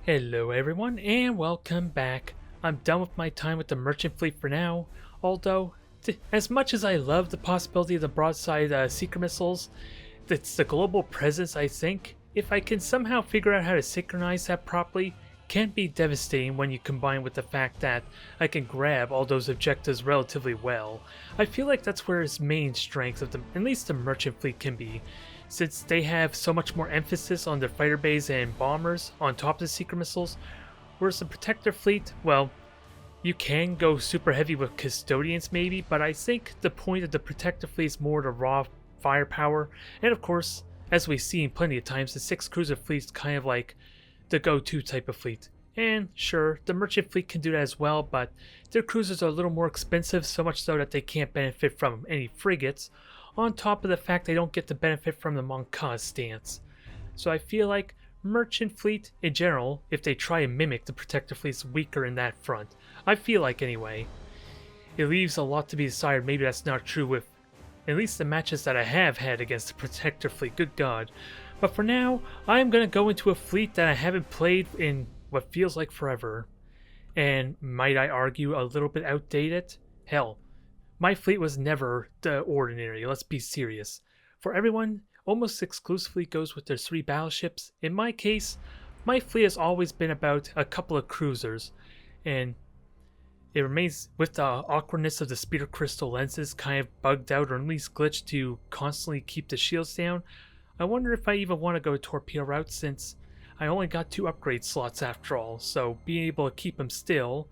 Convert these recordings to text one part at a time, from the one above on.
Hello everyone and welcome back. I'm done with my time with the merchant fleet for now, although as much as I love the possibility of the broadside seeker missiles, it's the global presence I think, if I can somehow figure out how to synchronize that properly, can be devastating when you combine with the fact that I can grab all those objectives relatively well. I feel like that's where its main strength of at least the merchant fleet can be, since they have so much more emphasis on their fighter bays and bombers on top of the seeker missiles, whereas the protector fleet, well, you can go super heavy with custodians maybe, but I think the point of the protector fleet is more the raw firepower, and of course, as we've seen plenty of times, the 6 cruiser fleet is kind of like the go-to type of fleet. And sure, the merchant fleet can do that as well, but their cruisers are a little more expensive, so much so that they can't benefit from any frigates, on top of the fact they don't get the benefit from the Monca's stance. So I feel like merchant fleet in general, if they try and mimic the protector fleet's weaker in that front. I feel like anyway. It leaves a lot to be desired. Maybe that's not true with at least the matches that I have had against the protector fleet, good god. But for now, I'm going to go into a fleet that I haven't played in what feels like forever. And might I argue a little bit outdated? Hell, my fleet was never the ordinary, let's be serious. For everyone, almost exclusively goes with their 3 battleships. In my case, my fleet has always been about a couple of cruisers, and it remains with the awkwardness of the speeder crystal lenses kind of bugged out or at least glitched to constantly keep the shields down. I wonder if I even want to go torpedo route since I only got 2 upgrade slots after all, so being able to keep them still,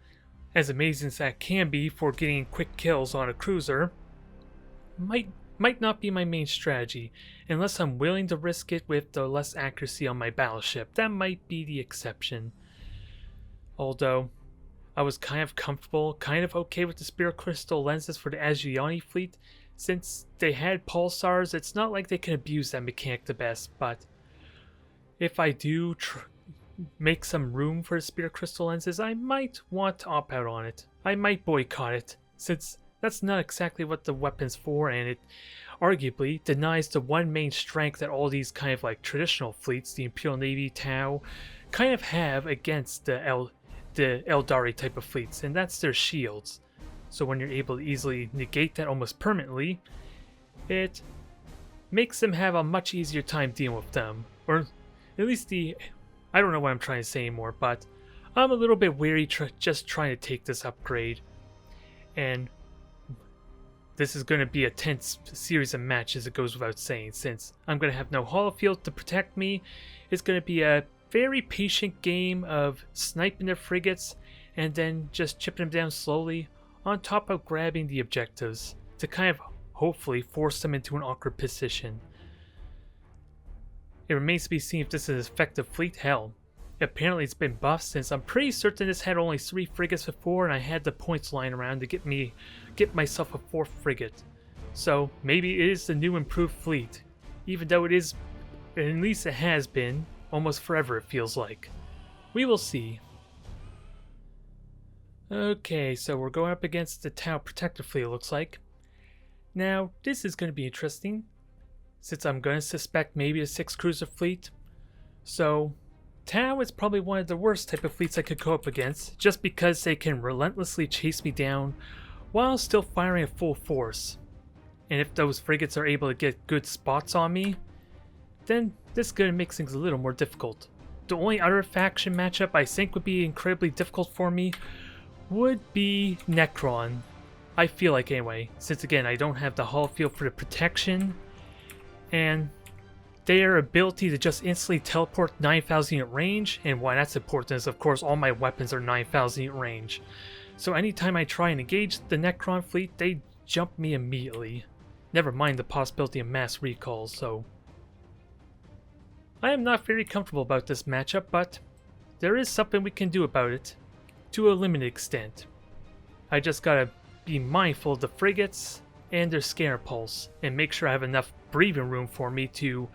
as amazing as that can be for getting quick kills on a cruiser, might not be my main strategy, unless I'm willing to risk it with the less accuracy on my battleship. That might be the exception. Although, I was kind of comfortable, kind of okay with the Spirit Crystal lenses for the Adriani fleet. Since they had pulsars, it's not like they can abuse that mechanic the best, but if I do make some room for the Spirit Crystal lenses, I might want to opt out on it. I might boycott it, since that's not exactly what the weapon's for, and it arguably denies the one main strength that all these kind of like traditional fleets, the Imperial Navy, Tau, kind of have against the Eldari type of fleets, and that's their shields. So when you're able to easily negate that almost permanently, it makes them have a much easier time dealing with them. Or at least I don't know what I'm trying to say anymore, but I'm a little bit weary just trying to take this upgrade. And this is going to be a tense series of matches, it goes without saying, since I'm going to have no holofield to protect me. It's going to be a very patient game of sniping their frigates and then just chipping them down slowly, on top of grabbing the objectives to kind of hopefully force them into an awkward position. It remains to be seen if this is an effective fleet. Hell, apparently it's been buffed, since I'm pretty certain this had only 3 frigates before and I had the points lying around to get myself a 4th frigate. So maybe it is the new improved fleet, even though it is, at least it has been, almost forever it feels like. We will see. Okay, so we're going up against the Tau Protector fleet, it looks like. Now, this is going to be interesting, since I'm going to suspect maybe a 6 cruiser fleet. So, Tau is probably one of the worst type of fleets I could go up against, just because they can relentlessly chase me down while still firing at full force. And if those frigates are able to get good spots on me, then this is going to make things a little more difficult. The only other faction matchup I think would be incredibly difficult for me would be Necron. I feel like anyway, since again I don't have the hull field for the protection, and their ability to just instantly teleport 9,000 unit range, and why that's important is of course all my weapons are 9,000 unit range. So anytime I try and engage the Necron fleet, they jump me immediately. Never mind the possibility of mass recalls, so I am not very comfortable about this matchup, but there is something we can do about it, to a limited extent. I just gotta be mindful of the frigates and their scanner pulse, and make sure I have enough breathing room for me to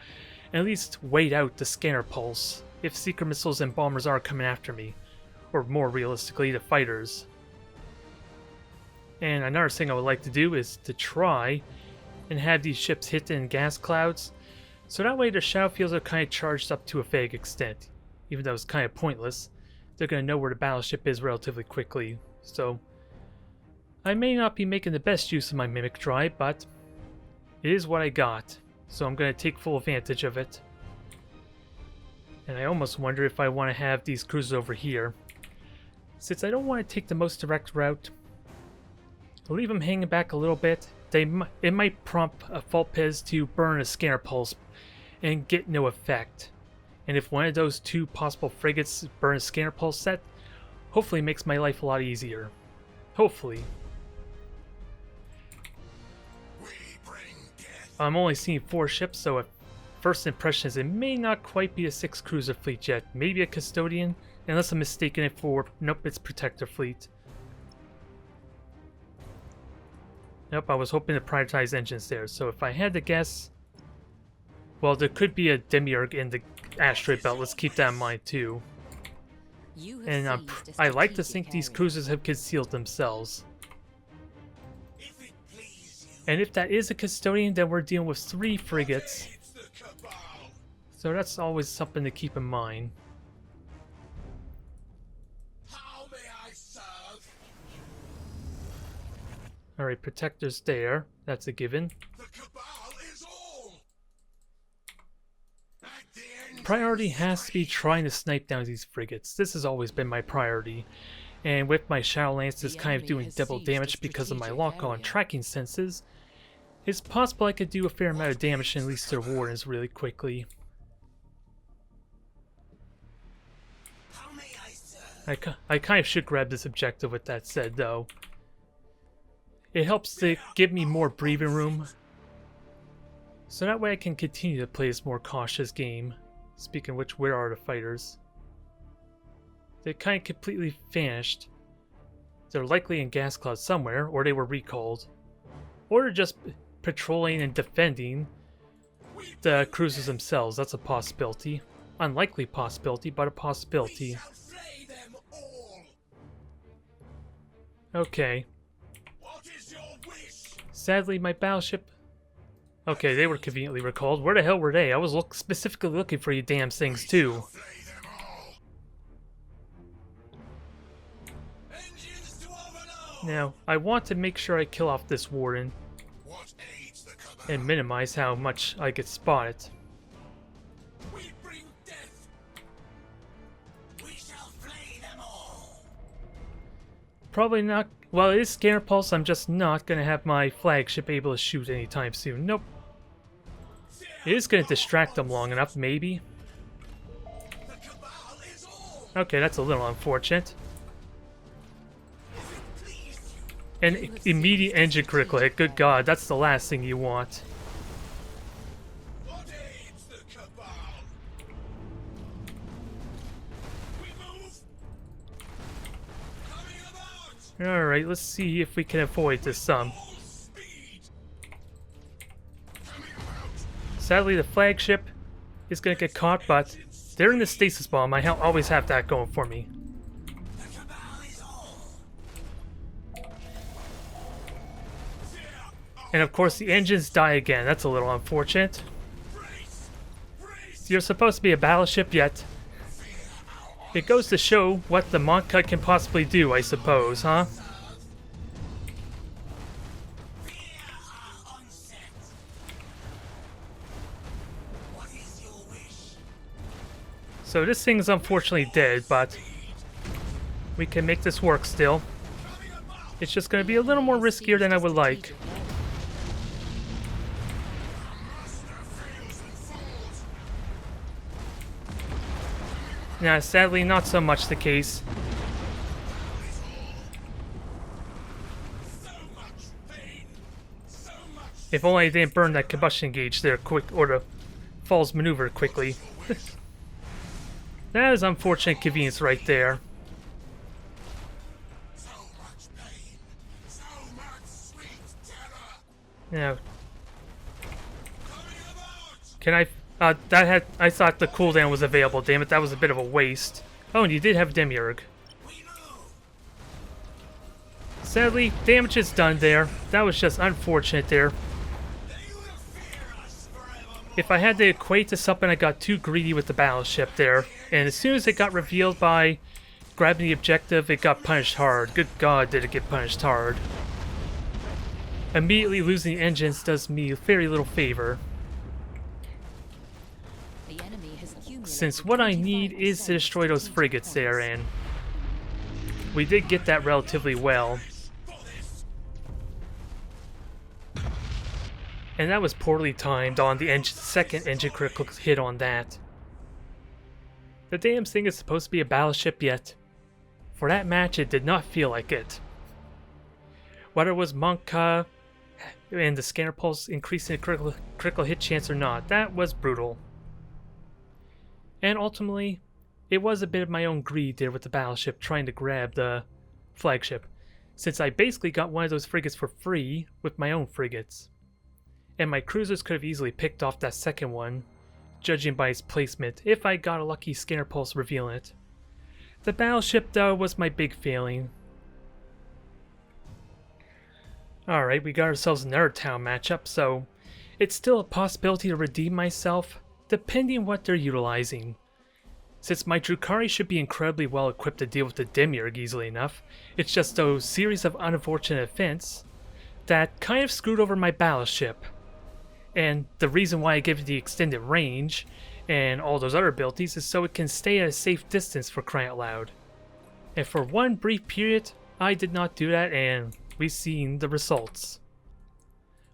at least wait out the scanner pulse if seeker missiles and bombers are coming after me, or more realistically, the fighters. And another thing I would like to do is to try and have these ships hit in gas clouds, so that way their shadow fields are kind of charged up to a vague extent. even though it's kind of pointless. They're going to know where the battleship is relatively quickly, so I may not be making the best use of my Mimic Drive, but it is what I got, so I'm going to take full advantage of it. And I almost wonder if I want to have these cruisers over here. Since I don't want to take the most direct route, I'll leave them hanging back a little bit. It might prompt a Fault Pez to burn a scanner pulse and get no effect. And if one of those two possible frigates burn a scanner pulse set, hopefully it makes my life a lot easier. Hopefully. I'm only seeing 4 ships, so first impression is it may not quite be a 6 cruiser fleet yet. Maybe a custodian, unless I'm mistaken it for... Nope, it's protector fleet. Nope, I was hoping to prioritize engines there, so if I had to guess... Well, there could be a demiurge in the asteroid belt, let's keep that in mind too. And I like to think these cruisers have concealed themselves. And if that is a custodian, then we're dealing with 3 frigates. So that's always something to keep in mind. Alright, protectors there. That's a given. Priority has to be trying to snipe down these frigates. This has always been my priority. And with my Shadow Lances kind of doing double damage because of my lock-on tracking senses, it's possible I could do a fair amount of damage and release their wardens really quickly. I kind of should grab this objective with that said though. It helps to give me more breathing room, so that way I can continue to play this more cautious game. Speaking of which, where are the fighters? They kind of completely vanished. They're likely in gas clouds somewhere, or they were recalled. Or they're just patrolling and defending the cruisers themselves. That's a possibility. Unlikely possibility, but a possibility. Okay. Sadly, my battleship... Okay, they were conveniently recalled. Where the hell were they? I was specifically looking for you damn things, too. Now, I want to make sure I kill off this warden and minimize how much I get spotted. Probably not... Well, it is Scanner Pulse, I'm just not going to have my flagship able to shoot anytime soon. Nope. It is going to distract them long enough, maybe. Okay, that's a little unfortunate. An immediate engine critical hit, good god, that's the last thing you want. Alright, let's see if we can avoid this some. Sadly, the flagship is going to get caught, but they're in the stasis bomb. I always have that going for me. And of course, the engines die again. That's a little unfortunate. You're supposed to be a battleship, yet it goes to show what the Montcut can possibly do, I suppose, huh? So this thing's unfortunately dead, but we can make this work still. It's just going to be a little more riskier than I would like. Nah, sadly, not so much the case. If only I didn't burn that combustion gauge there quick, or the falls maneuver quickly. That is unfortunate convenience right there. Now, can I? I thought the cooldown was available. Damn it, that was a bit of a waste. Oh, and you did have Demiurge. Sadly, damage is done there. That was just unfortunate there. if I had to equate to something, I got too greedy with the battleship there. And as soon as it got revealed by grabbing the objective, it got punished hard. Good God, did it get punished hard. Immediately losing the engines does me very little favor, since what I need is to destroy those frigates there, and we did get that relatively well. And that was poorly timed on the second engine critical hit on that. The damn thing is supposed to be a battleship, yet for that match it did not feel like it. Whether it was Monka and the scanner pulse increasing the critical hit chance or not, that was brutal. And ultimately, it was a bit of my own greed there with the battleship trying to grab the flagship, since I basically got one of those frigates for free with my own frigates. And my cruisers could have easily picked off that second one, judging by its placement, if I got a lucky scanner pulse revealing it. The battleship, though, was my big failing. Alright, we got ourselves another town matchup, so it's still a possibility to redeem myself, depending on what they're utilizing. Since my Drukhari should be incredibly well equipped to deal with the Demiurge easily enough, it's just those series of unfortunate events that kind of screwed over my battleship. And the reason why I give it the extended range and all those other abilities is so it can stay at a safe distance, for crying out loud. And for one brief period, I did not do that, and we've seen the results.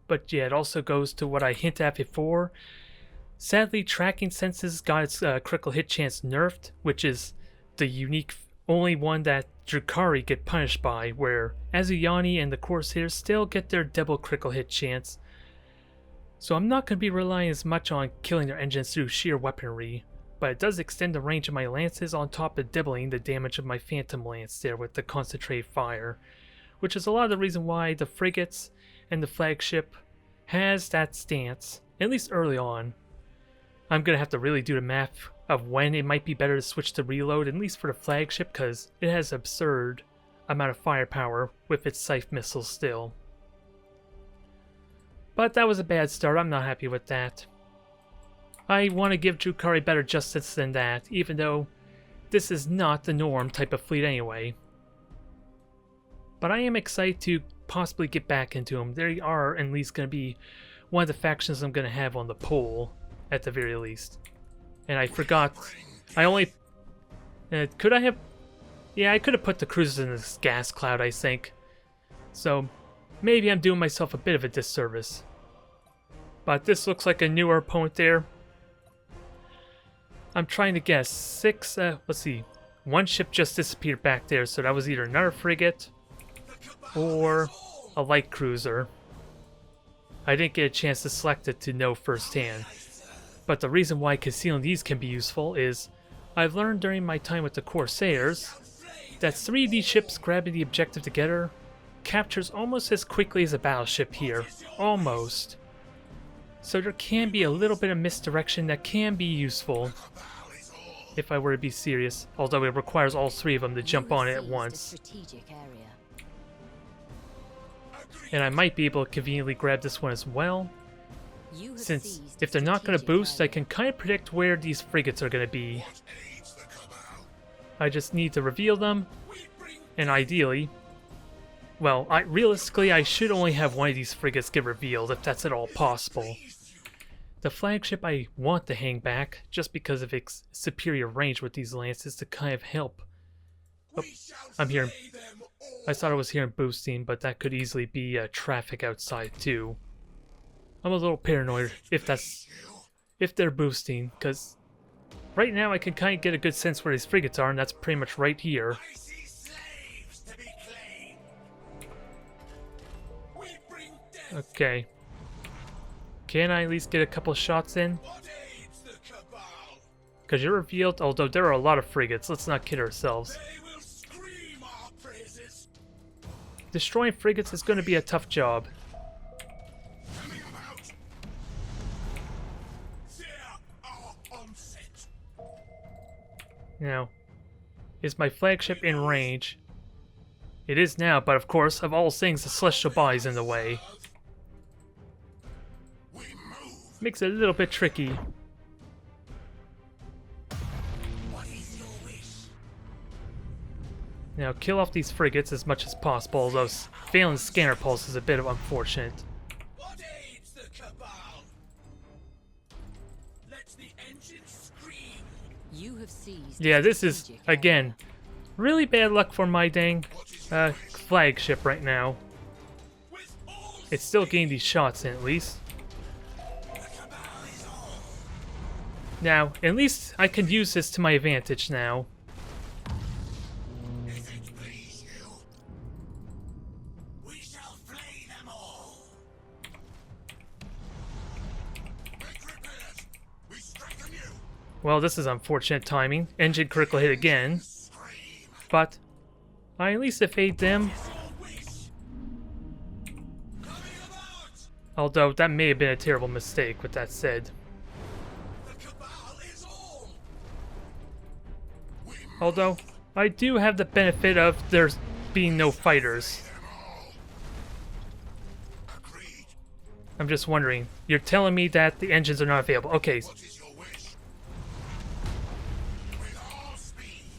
But yeah, it also goes to what I hinted at before. Sadly, tracking senses got its critical hit chance nerfed, which is the unique only one that Drukhari get punished by, where Azuyani and the Corsairs still get their double critical hit chance. So I'm not going to be relying as much on killing their engines through sheer weaponry, but it does extend the range of my lances on top of doubling the damage of my Phantom Lance there with the concentrated fire, which is a lot of the reason why the frigates and the flagship has that stance, at least early on. I'm going to have to really do the math of when it might be better to switch to reload, at least for the flagship, because it has absurd amount of firepower with its Scythe missiles still. But that was a bad start, I'm not happy with that. I want to give Drukhari better justice than that, even though this is not the norm type of fleet anyway. But I am excited to possibly get back into them. They are at least going to be one of the factions I'm going to have on the pole, at the very least. And I forgot, I only... could I have... Yeah, I could have put the cruisers in this gas cloud, I think. So, maybe I'm doing myself a bit of a disservice. But this looks like a newer opponent there. I'm trying to guess. Let's see. One ship just disappeared back there, so that was either another frigate or a light cruiser. I didn't get a chance to select it to know firsthand. But the reason why concealing these can be useful is I've learned during my time with the Corsairs that 3 of these ships grabbing the objective together captures almost as quickly as a battleship here. Almost. So there can be a little bit of misdirection that can be useful if I were to be serious, although it requires all 3 of them to jump on it at once. And I might be able to conveniently grab this one as well, since if they're not going to boost, I can kind of predict where these frigates are going to be. I just need to reveal them, and ideally, well, realistically, I should only have one of these frigates get revealed, if that's at all possible. The flagship I want to hang back, just because of its superior range with these lances to kind of help. Oh, I'm hearing... I thought I was hearing boosting, but that could easily be traffic outside too. I'm a little paranoid if they're boosting, because right now I can kind of get a good sense where these frigates are, and that's pretty much right here. Okay. Can I at least get a couple shots in? Because you're revealed, although there are a lot of frigates, let's not kid ourselves. Destroying frigates is going to be a tough job. Now, is my flagship in range? It is now, but of course, of all things, the celestial body's in the way. Makes it a little bit tricky. Now kill off these frigates as much as possible, although failing scanner pulse is a bit unfortunate. What aids the cabal? Let the engines scream. You have seized. Yeah, this is, again, really bad luck for my dang flagship right now. It's still getting these shots in, at least. Now, at least I can use this to my advantage now. Well, this is unfortunate timing. Engine critical hit again. But I at least evade them. Although that may have been a terrible mistake, with that said. Although, I do have the benefit of there being no fighters. I'm just wondering, you're telling me that the engines are not available. Okay.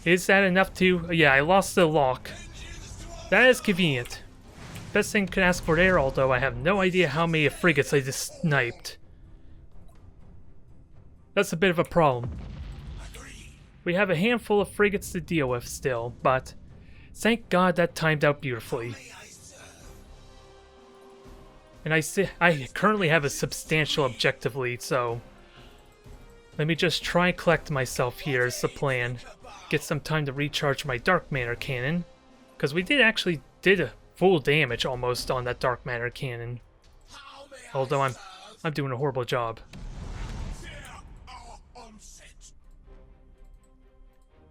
Is that enough to... Yeah, I lost the lock. That is convenient. Best thing I could ask for there, although I have no idea how many frigates I just sniped. That's a bit of a problem. We have a handful of frigates to deal with still, but thank God that timed out beautifully. And I currently have a substantial objective lead, so let me just try and collect myself here is the plan. Get some time to recharge my dark matter cannon, because we did a full damage almost on that dark matter cannon. Although I'm doing a horrible job.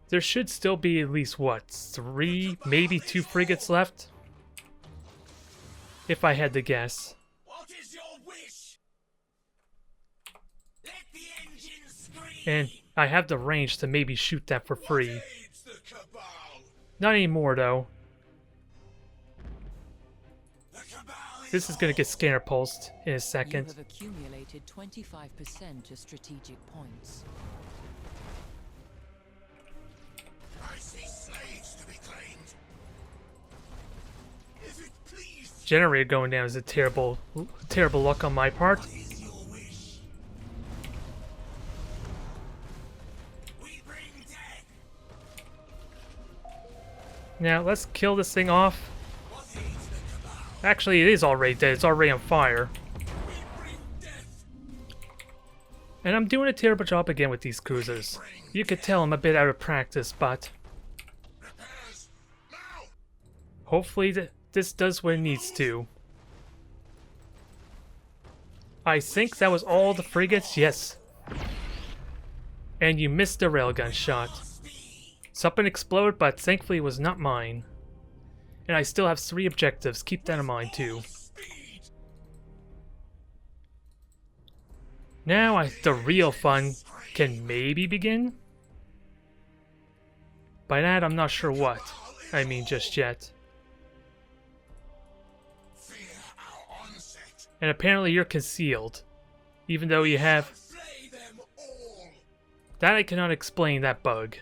There should still be at least what, 3, maybe 2 frigates left, if I had to guess. What is your wish? Let the engines scream. And I have the range to maybe shoot that for free. Not anymore though. This is gonna get scanner pulsed in a second. You have accumulated 25% of strategic points. I see slaves to be claimed. If it please, Generator going down is a terrible luck on my part. what is your wish? We bring death. Now let's kill this thing off. What aids the cabal? Actually, it is already dead. It's already on fire. We bring death. And I'm doing a terrible job again with these cruisers. You could tell I'm a bit out of practice, but Repairs now. hopefully this does what it needs to. I think that was all the frigates. Yes. And you missed the railgun shot. Something exploded, but thankfully it was not mine. And I still have 3 objectives. Keep that in mind too. Now the real fun can maybe begin? By that, I'm not sure what I mean just yet. Fear our onset. And apparently you're concealed. Even though you have... Slay them all. That I cannot explain, that bug.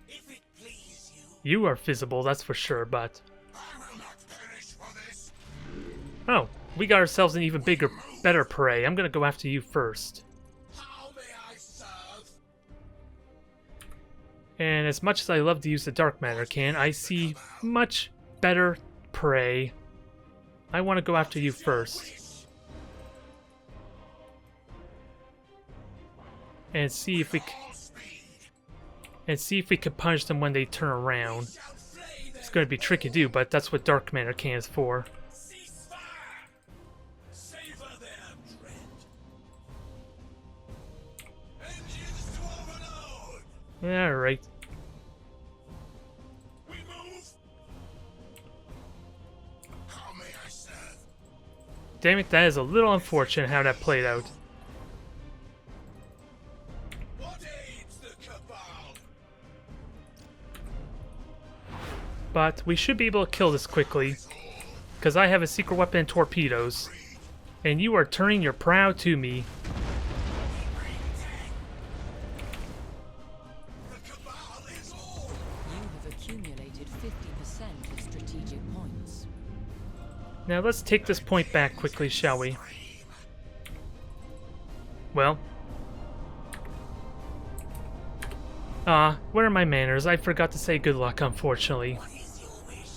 If it please you, You are visible, that's for sure, but... I will not perish for this. Oh, we got ourselves an even bigger, better prey. I'm gonna go after you first. How may I serve? And as much as I love to use the dark matter can, I see much better prey. I want to go after you first. And see if we can punish them when they turn around. It's going to be tricky to do, but that's what dark matter can is for. Ceasefire. Savor their dread. Engines to overload. Alright. We move. How may I serve? Damn it, that is a little unfortunate how that played out. What aids the cabal? But we should be able to kill this quickly. Because I have a secret weapon and torpedoes. And you are turning your prow to me. The cabal is all. You have accumulated 50% of strategic points. Now let's take this point back quickly, shall we? Well. Where are my manners? I forgot to say good luck, unfortunately. What is your wish?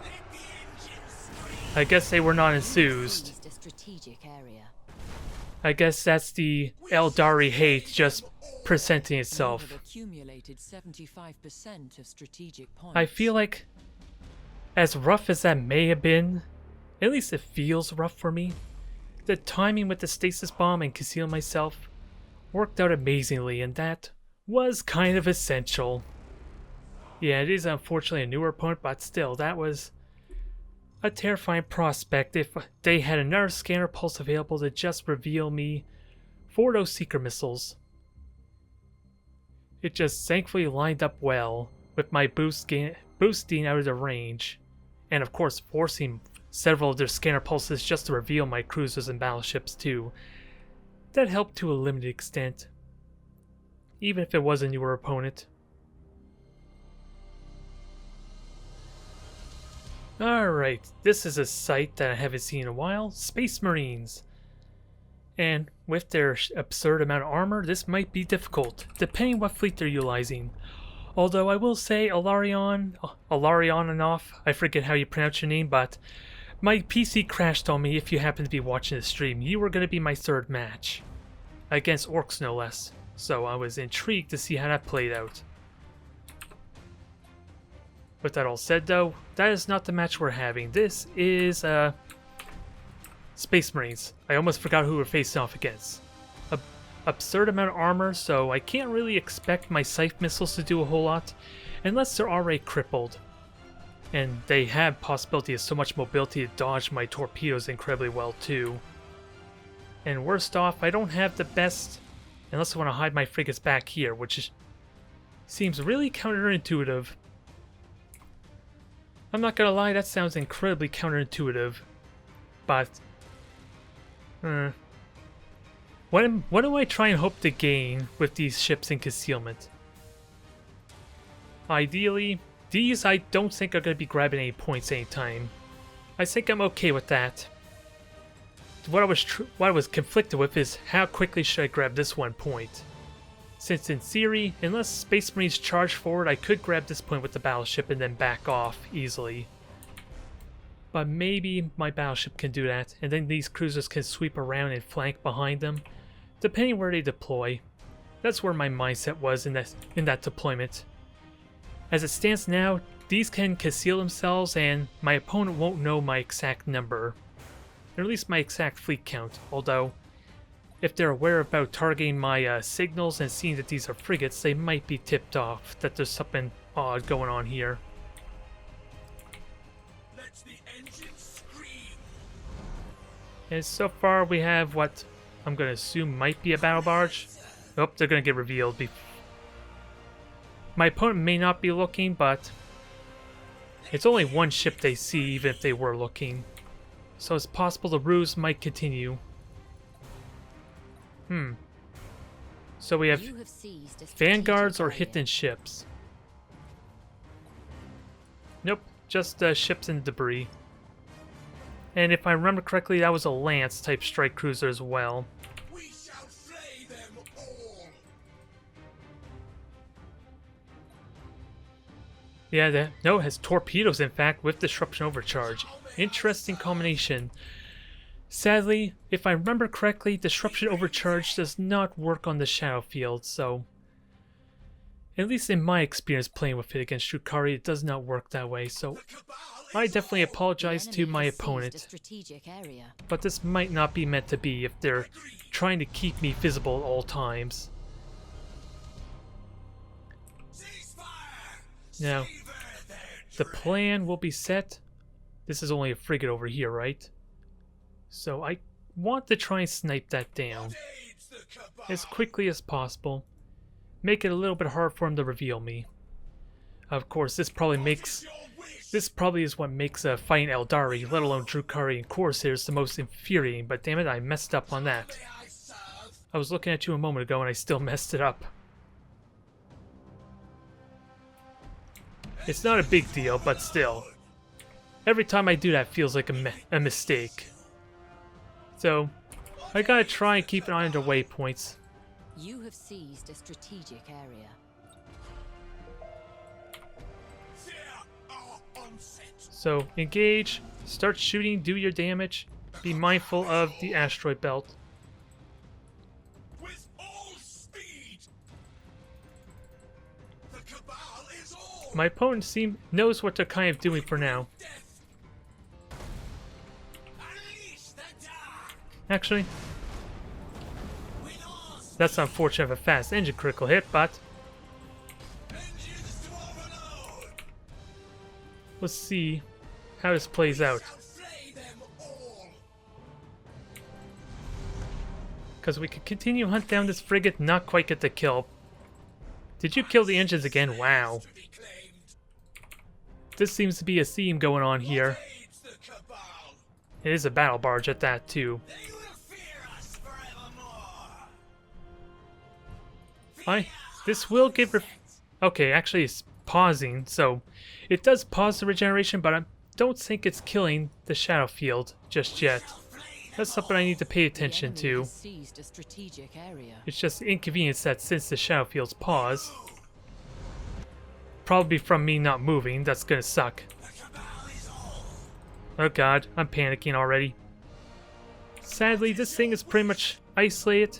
Let the engines scream. I guess they were not enthused. Seized a strategic area. I guess that's the Eldari hate just presenting You itself. have accumulated 75% of strategic points. I feel like, as rough as that may have been, at least it feels rough for me. The timing with the stasis bomb and conceal myself worked out amazingly, and that was kind of essential. Yeah, it is unfortunately a newer opponent, but still, that was a terrifying prospect if they had another scanner pulse available to just reveal me for those seeker missiles. It just thankfully lined up well with my boosting out of the range, and of course forcing several of their scanner pulses just to reveal my cruisers and battleships too. That helped to a limited extent, even if it was a newer opponent. Alright, this is a sight that I haven't seen in a while, Space Marines. And with their absurd amount of armor, this might be difficult, depending what fleet they're utilizing. Although I will say Alarionov, I forget how you pronounce your name, but my PC crashed on me if you happen to be watching the stream. You were going to be my third match. Against Orcs no less. So I was intrigued to see how that played out. With that all said though, that is not the match we're having. This is Space Marines. I almost forgot who we're facing off against. Absurd amount of armor, so I can't really expect my Scythe missiles to do a whole lot unless they're already crippled. And they have possibility of so much mobility to dodge my torpedoes incredibly well too. And worst off, I don't have the best, unless I want to hide my frigates back here, which seems really counterintuitive. I'm not gonna lie, that sounds incredibly counterintuitive. But what do I try and hope to gain with these ships in concealment? Ideally, these I don't think are going to be grabbing any points anytime. I think I'm okay with that. What I was conflicted with is how quickly should I grab this 1 point? Since in theory, unless Space Marines charge forward, I could grab this point with the battleship and then back off easily. But maybe my battleship can do that, and then these cruisers can sweep around and flank behind them, depending where they deploy. That's where my mindset was in that deployment. As it stands now, these can conceal themselves and my opponent won't know my exact number, or at least my exact fleet count, although if they're aware about targeting my signals and seeing that these are frigates, they might be tipped off that there's something odd going on here. Let the engines scream. And so far we have what I'm going to assume might be a battle barge. Oh, they're going to get revealed. My opponent may not be looking, but it's only one ship they see, even if they were looking. So it's possible the ruse might continue. So we have You have seized a vanguards or strategic hidden ships. Nope, just ships and debris. And if I remember correctly, that was a Lance type strike cruiser as well. We shall slay them all. Yeah, no, it has torpedoes in fact with disruption overcharge. Interesting combination. Sadly, if I remember correctly, disruption overcharge does not work on the shadow field, so at least in my experience playing with it against Drukhari, it does not work that way, so I definitely apologize to my opponent. strategic area. But this might not be meant to be if they're trying to keep me visible at all times. Ceasefire. Now, Savor their the plan will be set. This is only a frigate over here, right? So I want to try and snipe that down aids the cabal. as quickly as possible. Make it a little bit hard for him to reveal me. Of course, this probably makes This probably is what makes fighting Eldari, let alone Drukhari and Corsairs, the most infuriating, but damn it, I messed up on that. I was looking at you a moment ago and I still messed it up. It's not a big deal, but still. Every time I do that feels like a mistake. So, I gotta try and keep an eye on their waypoints. You have seized a strategic area. So, engage, start shooting, do your damage. Be mindful of the asteroid belt. With all speed. The Cabal is all. My opponent knows what they're kind of doing for now. Unleash the dark. Actually, With all speed. that's unfortunate of a fast engine critical hit, but Engines to overload. let's see how this plays out. Shall slay them all. Because we could continue hunt down this frigate and not quite get the kill. Did you kill the engines again? Wow. To be claimed. This seems to be a theme going on here. Aids the Cabal. It is a battle barge at that too. They will fear us forevermore. This will give her... Okay, actually it's pausing, so it does pause the regeneration, but I don't think it's killing the shadow field just yet. That's something I need to pay attention The enemy to. has seized a strategic area. It's just inconvenience that since the shadow field's pause, probably from me not moving, that's gonna suck. The Cabal is all. Oh god, I'm panicking already. Sadly, this thing is pretty much isolated,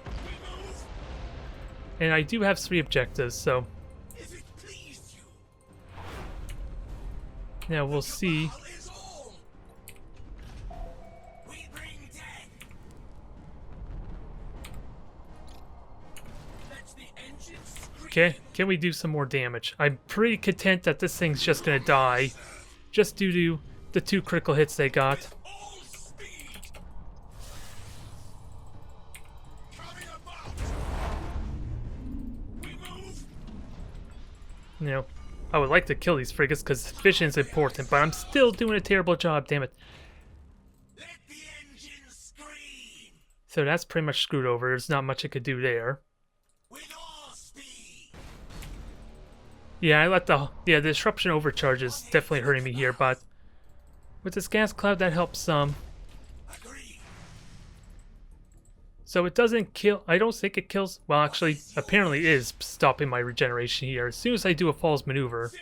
We move. and I do have 3 objectives, so If it pleased you. now we'll see. Cabal is all. We bring death. Let the engines scream. Okay, can we do some more damage? I'm pretty content that this thing's just gonna die, just due to the 2 critical hits they got. All speed. Coming about. We move. You know, I would like to kill these frigates because vision's important, but I'm still doing a terrible job, damn it. Let the engines scream. So that's pretty much screwed over. There's not much I could do there. With all speed. Yeah, I let the disruption overcharge is definitely hurting me here, but with this gas cloud that helps some. Agree. So it doesn't kill. I don't think it kills. Well, actually, apparently it is stopping my regeneration here as soon as I do a false maneuver. Fear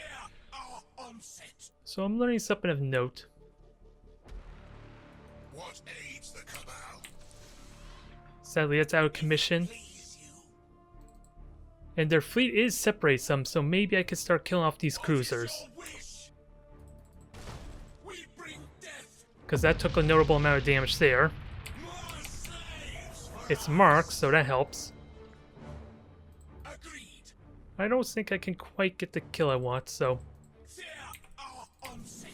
our onset. So I'm learning something of note. What aids the Cabal? Sadly, it's out of commission, Please you. and their fleet is separated some, so maybe I could start killing off these cruisers. Your wish. We bring death. Because that took a notable amount of damage there. More slaves. It's marked, so that helps. Agreed. I don't think I can quite get the kill I want, so... Fear our onset.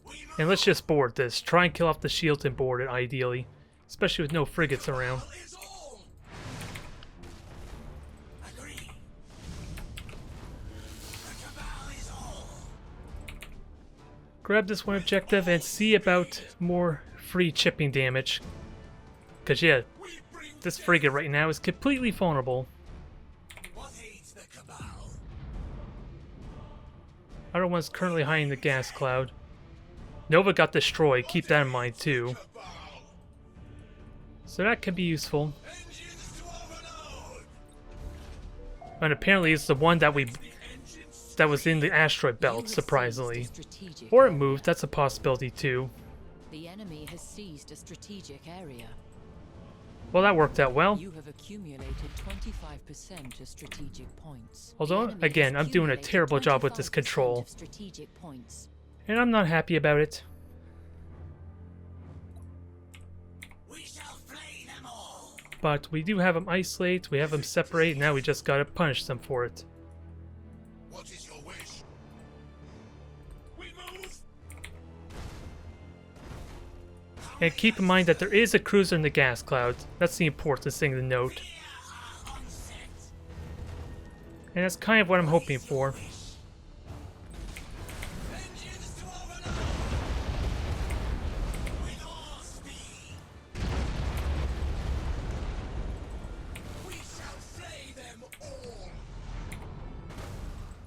We move. And let's just board this. Try and kill off the shields and board it, ideally. Especially with no frigates around. Cabal is all. Agree. The Cabal is all. Grab this one objective and see about more free chipping damage. Because yeah, We bring this frigate right now is completely vulnerable. what aids the Cabal. Other one's currently hiding the gas cloud. Nova got destroyed, keep that in mind too. Cabal. So that could be useful. Engines to overload. And apparently it's the one that Engines. was in the asteroid You belt, have surprisingly. seized a strategic Or it area. moved, that's a possibility too. The enemy has seized a strategic area. Well, that worked out well. You have accumulated 25% of strategic points. Although, The enemy again, has I'm doing a accumulated terrible job with this 25% control. of strategic points. And I'm not happy about it. We shall flay them all. But we do have them isolate, we have them separate, now we just gotta punish them for it. What is your wish? We move. And keep in mind that there is a cruiser in the gas cloud. That's the important thing to note. Fear our onset. And that's kind of what I'm hoping for. Engines to overload! With all speed! We shall slay them all!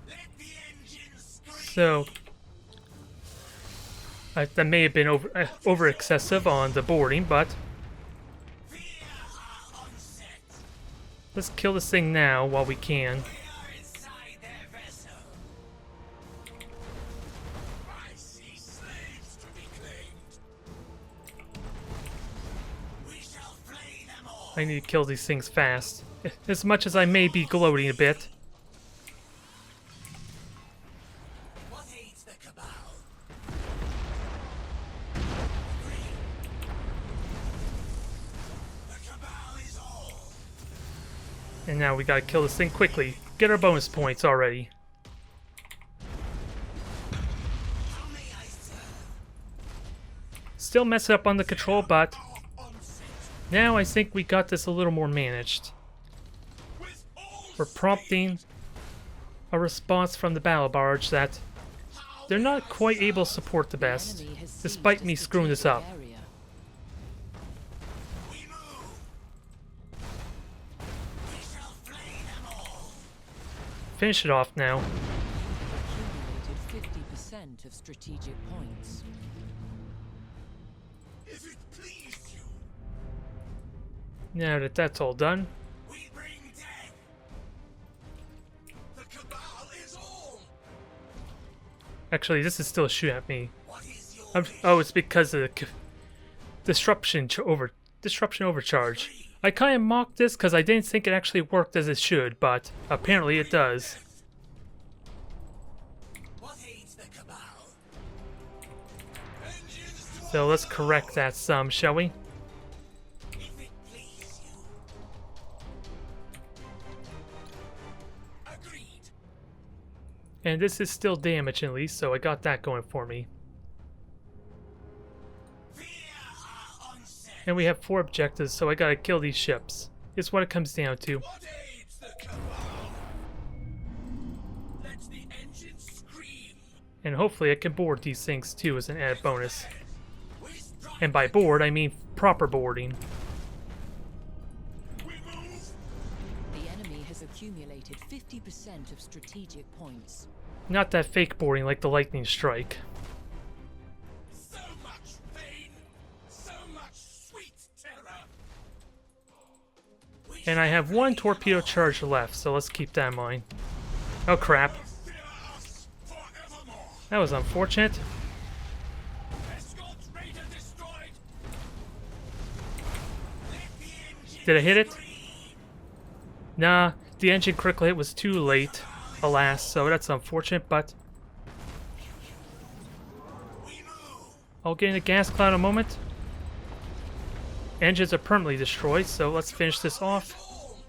Let the engines scream! So that may have been over excessive on the boarding, but Fear our onset! let's kill this thing now while we can. We are inside their vessel! I see slaves to be claimed! We shall flay them all! I need to kill these things fast. As much as I may be gloating a bit. What aids the cabal? The cabal is all! And now we gotta kill this thing quickly. Get our bonus points already. How may I serve? Still messing up on the control, but Our onset! now I think we got this a little more managed. With all We're prompting a response from the battle barge that they're not quite able to support the best, Enemy has seized despite a me screwing this up. strategic area. we move! We shall flay them all! Finish it off now. Accumulated 50% of strategic points. If it please you, Now that that's all done, we bring death! The cabal is all! actually this is still shooting at me. What is your Oh, it's because of the disruption overcharge. I kind of mocked this because I didn't think it actually worked as it should, but apparently it does. What aids the cabal? Engines to So let's correct that some, shall we? if it please you. Agreed. And this is still damage at least, so I got that going for me. Fear our onset. And we have 4 objectives, so I gotta kill these ships. It's what it comes down to. What aids the cabal? Let the engines scream. And hopefully I can board these things too as an added bonus. We strike. And by board, I mean proper boarding. We move. The enemy has accumulated 50% of strategic points. Not that fake boarding like the lightning strike. So much pain. So much sweet terror. We And I have 1 torpedo charge left, so let's keep that in mind. Oh crap. fear us forevermore. That was unfortunate. Escort raider destroyed. Let the engines Did I hit it? scream. Nah, the engine critical hit was too late, alas, so that's unfortunate, but We move. I'll get in a gas cloud in a moment. Engines are permanently destroyed, so let's finish this off. All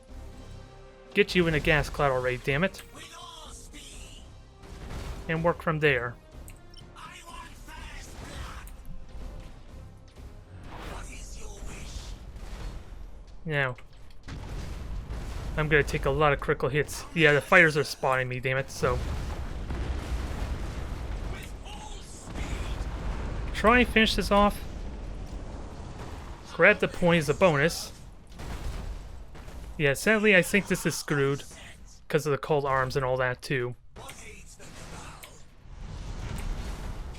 Get you in a gas cloud already, damn it. with all speed. And work from there. I want fast blood. What is your wish? Now, I'm gonna take a lot of critical hits. Yeah, the fighters are spotting me, damn it, so With all speed. try and finish this off. Grab the point as a bonus. Yeah, sadly I think this is screwed because of the cold arms and all that too. What aids the cabal?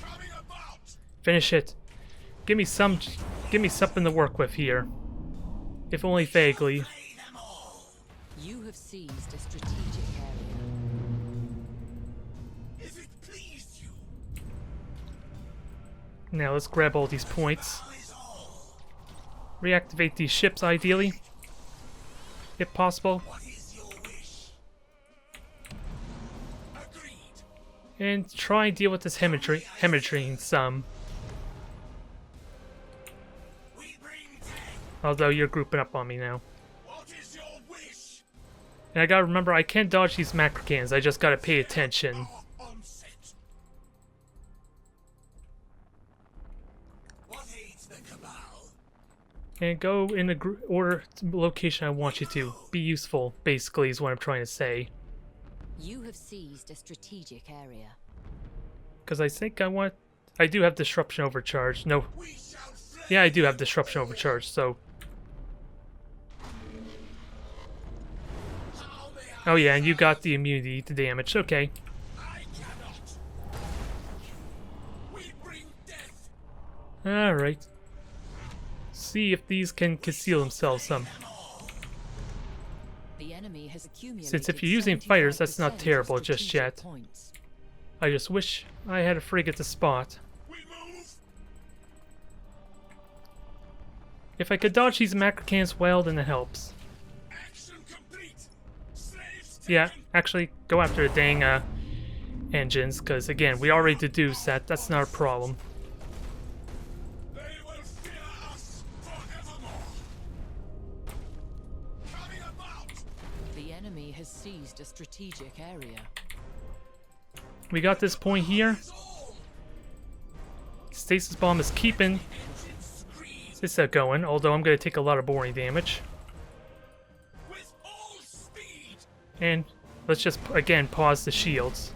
Coming about. Finish it. Give me something to work with here. If only vaguely. Slay them all. You have seized a strategic area. If it please you. Now let's grab all these points. Cabal is all. Reactivate these ships ideally. If possible. What is your wish? Agreed. And try and deal with this hemorrhaging some. We bring death. Although you're grouping up on me now. What is your wish? And I gotta remember I can't dodge these macro cannons, I just gotta pay attention. Our onset. What aids the cabal? And go in the location I want you to. Be useful, basically, is what I'm trying to say. You have seized a strategic area. Because I think I do have disruption overcharge. No. We shall slay Yeah, I do have disruption overcharge, so... how may Oh yeah, and you got the immunity to damage. Okay. I cannot. We bring death. Alright. See if these can conceal themselves some. The enemy has accumulated. Since if you're using fighters, that's not 75% terrible of just strategic yet. points. I just wish I had a frigate to spot. We move. If I could dodge these macro cannons well, then it helps. Action complete. Slaves Yeah, taken. actually, go after the dang engines, because again, we already deduced that. That's not a problem. They will fear us forevermore. Coming about. The enemy has seized a strategic area. We got this point here. All Stasis Bomb is keeping engines scream this going, although I'm going to take a lot of boring damage. with all speed. And let's just, again, pause the shields.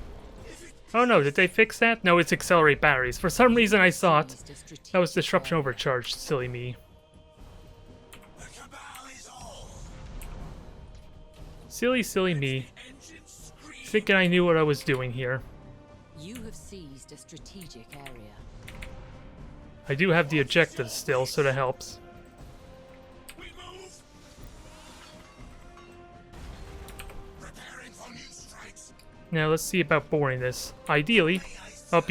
Oh no, did they fix that? No, it's accelerate batteries. For some reason I thought Seized a strategic that was disruption area. overcharge. Silly me. The cabal is all. Silly me. Engines scream. Thinking I knew what I was doing here. You have seized a strategic area. I do have the objectives still, so that helps. We move. Preparing for new strikes. Now let's see about boring this. Ideally, oh,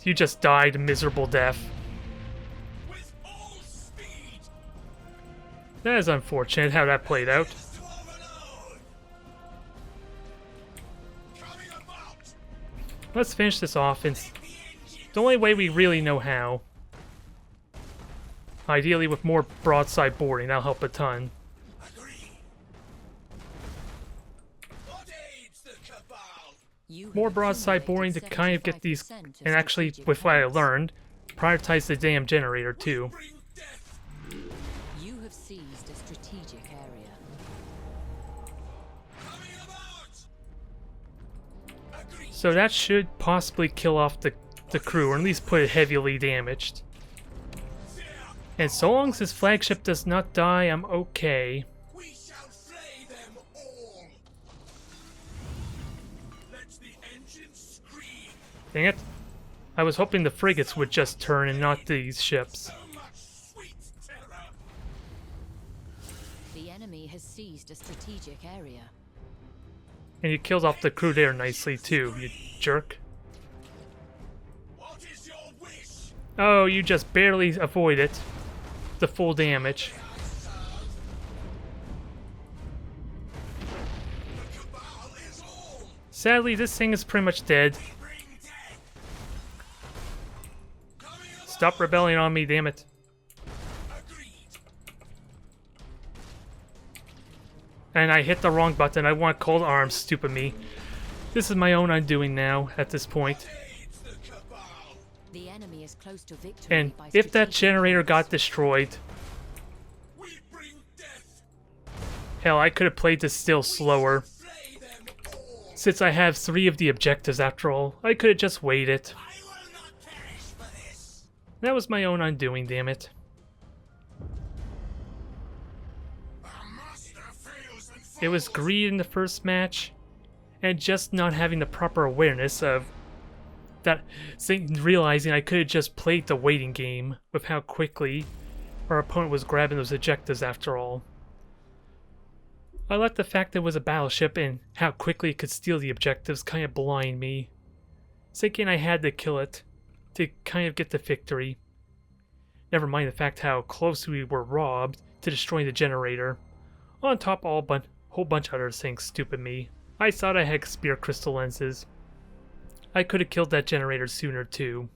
you just died a miserable death. With all speed. That is unfortunate how that played out. To overload. Coming about. Let's finish this off. It's The engine. the only way we really know how. Ideally with more broadside boarding, that'll help a ton. Agree. What aids the cabal? You have More broadside boring to accumulated kind of get these, 75% of and actually strategic with what I points. learned, prioritize the damn generator too. Bring death. You have seized a strategic area. Coming about. Agree. So that should possibly kill off the crew, or at least put it heavily damaged. Fear. And so long as his flagship does not die, I'm okay. We shall slay them all. Let the engines scream. Dang it. I was hoping the frigates would just turn and not these ships. So much sweet terror. The enemy has seized a strategic area. And you killed off the crew there nicely too, you jerk. What is your wish? Oh, you just barely avoid it. The full damage. The cabal is all. Sadly, this thing is pretty much dead. Bring death. Coming about. Stop rebelling on me, damn it. Agreed. And I hit the wrong button. I want cold arms, stupid me. This is my own undoing now, at this point. Aids the cabal. The enemy is close to victory. And by if that strategic generator points. got destroyed, We bring death. hell, I could have played this still slower. Slay them all. Since I have 3 of the objectives after all, I could have just waited. I will not perish for this. That was my own undoing, damn it. A master fails and falls. It was greed in the first match, and just not having the proper awareness of that, realizing I could have just played the waiting game with how quickly our opponent was grabbing those objectives after all. I let the fact that it was a battleship and how quickly it could steal the objectives kind of blind me, thinking I had to kill it to kind of get the victory. Never mind the fact how close we were robbed to destroying the generator. On top of a whole bunch of other things, stupid me. I thought I had spear crystal lenses. I could have killed that generator sooner too.